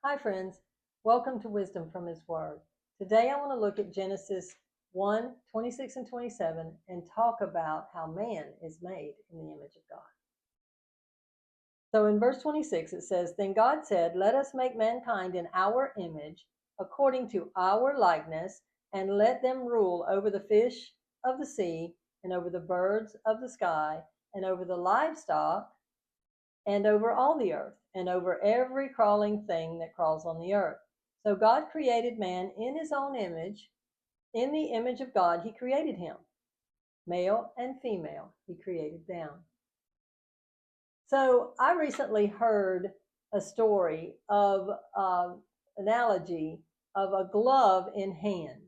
Hi, friends. Welcome to Wisdom from His Word. Today I want to look at Genesis 1:26 and 27 and talk about how man is made in the image of God. So in verse 26 it says, Then God said, Let us make mankind in our image, according to our likeness, and let them rule over the fish of the sea, and over the birds of the sky, and over the livestock, and over all the earth, and over every crawling thing that crawls on the earth. So God created man in his own image. In the image of God, he created him. Male and female, he created them. So I recently heard a story of analogy of a glove in hand.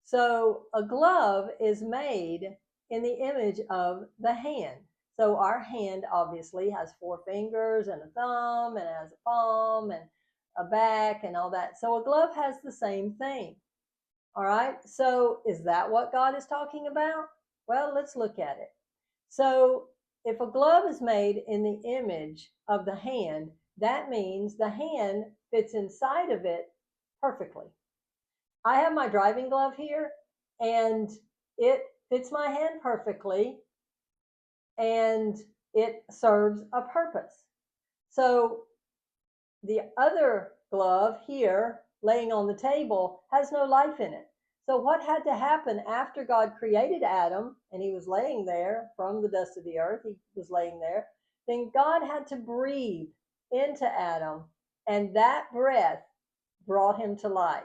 So a glove is made in the image of the hand. So our hand obviously has four fingers and a thumb and has a palm and a back and all that. So a glove has the same thing. All right. So is that what God is talking about? Well, let's look at it. So if a glove is made in the image of the hand, that means the hand fits inside of it perfectly. I have my driving glove here and it fits my hand perfectly and it serves a purpose. So the other glove here laying on the table has no life in it. So what had to happen after God created Adam and he was laying there from the dust of the earth, he was laying there, then God had to breathe into Adam and that breath brought him to life.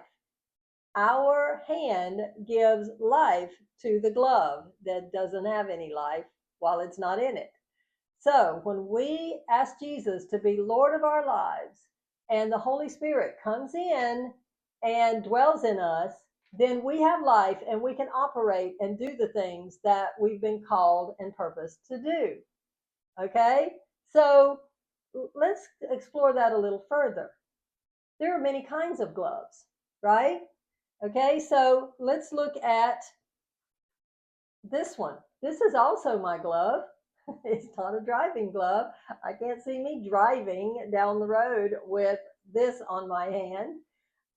Our hand gives life to the glove that doesn't have any life while it's not in it. So when we ask Jesus to be Lord of our lives and the Holy Spirit comes in and dwells in us, then we have life and we can operate and do the things that we've been called and purposed to do. Okay? So let's explore that a little further. There are many kinds of gloves, right? Okay, so let's look at this one. This is also my glove. It's not a driving glove. I can't see me driving down the road with this on my hand.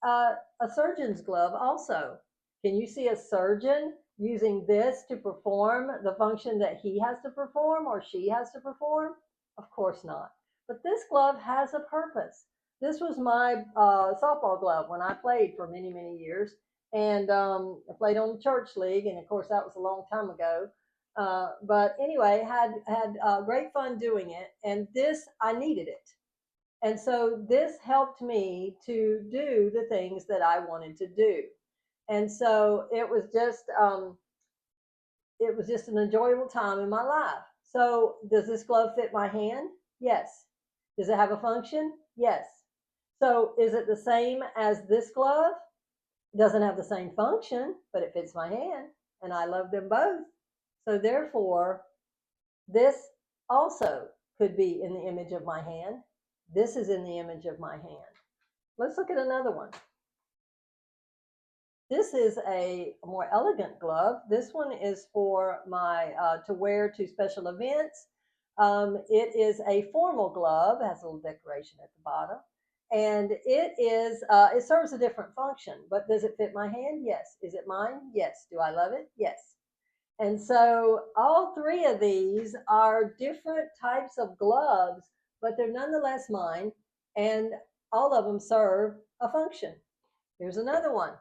A surgeon's glove also. Can you see a surgeon using this to perform the function that he has to perform or she has to perform? Of course not. But this glove has a purpose. This was my softball glove when I played for many, many years. And I played on the church league. And of course, that was a long time ago. But anyway, had great fun doing it. And this, I needed it. And so this helped me to do the things that I wanted to do. And so it was just an enjoyable time in my life. So does this glove fit my hand? Yes. Does it have a function? Yes. So is it the same as this glove? It doesn't have the same function, but it fits my hand and I love them both. So therefore, this also could be in the image of my hand. This is in the image of my hand. Let's look at another one. This is a more elegant glove. This one is for my to wear to special events. It is a formal glove. It has a little decoration at the bottom, and it serves a different function. But does it fit my hand? Yes. Is it mine? Yes. Do I love it? Yes. And so all three of these are different types of gloves, but they're nonetheless mine, and all of them serve a function. Here's another one.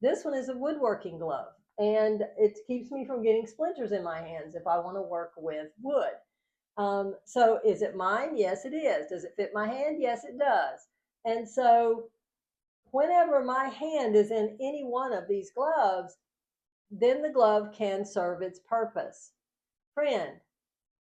This one is a woodworking glove, and it keeps me from getting splinters in my hands if I want to work with wood. So is it mine? Yes, it is. Does it fit my hand? Yes, it does. And so whenever my hand is in any one of these gloves, then the glove can serve its purpose. Friend,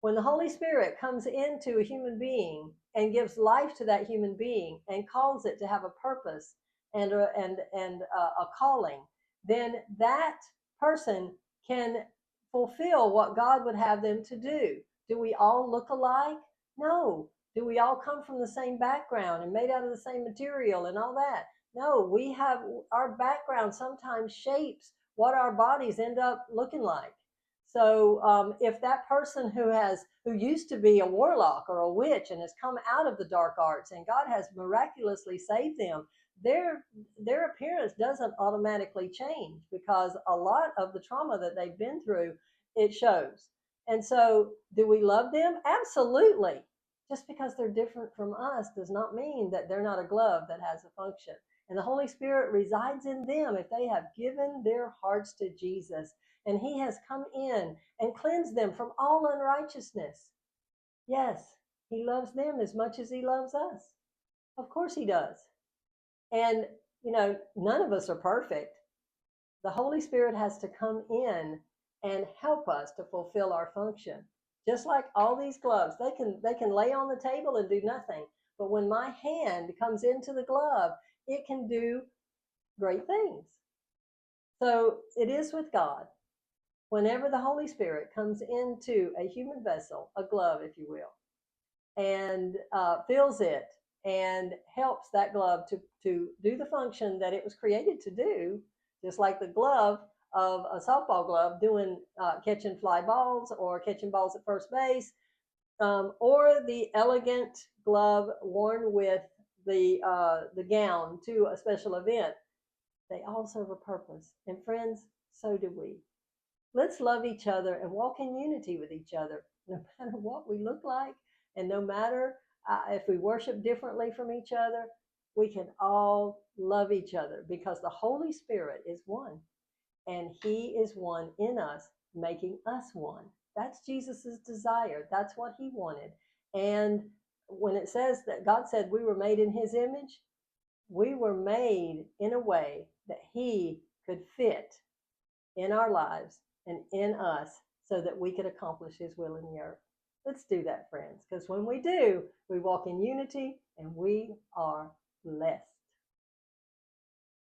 when the Holy Spirit comes into a human being and gives life to that human being and calls it to have a purpose and a calling, then that person can fulfill what God would have them to do. Do we all look alike? No. Do we all come from the same background and made out of the same material and all that? No, we have our background sometimes shapes what our bodies end up looking like. So if that person who used to be a warlock or a witch and has come out of the dark arts and God has miraculously saved them, their their appearance doesn't automatically change because a lot of the trauma that they've been through, it shows. And so do we love them? Absolutely. Just because they're different from us does not mean that they're not a glove that has a function. And the Holy Spirit resides in them if they have given their hearts to Jesus and he has come in and cleansed them from all unrighteousness. Yes, he loves them as much as he loves us. Of course he does. And, none of us are perfect. The Holy Spirit has to come in and help us to fulfill our function. Just like all these gloves, they can lay on the table and do nothing. But when my hand comes into the glove, it can do great things. So it is with God. Whenever the Holy Spirit comes into a human vessel, a glove, if you will, and fills it and helps that glove to do the function that it was created to do, just like the glove of a softball glove doing catching fly balls or catching balls at first base, or the elegant glove worn with the gown to a special event. They all serve a purpose. And friends, so do we. Let's love each other and walk in unity with each other, no matter what we look like, and no matter if we worship differently from each other, we can all love each other because the Holy Spirit is one, and He is one in us, making us one. That's Jesus's desire. That's what He wanted. And when it says that God said we were made in His image, we were made in a way that He could fit in our lives and in us so that we could accomplish His will in the earth. Let's do that, friends, because when we do, we walk in unity and we are blessed.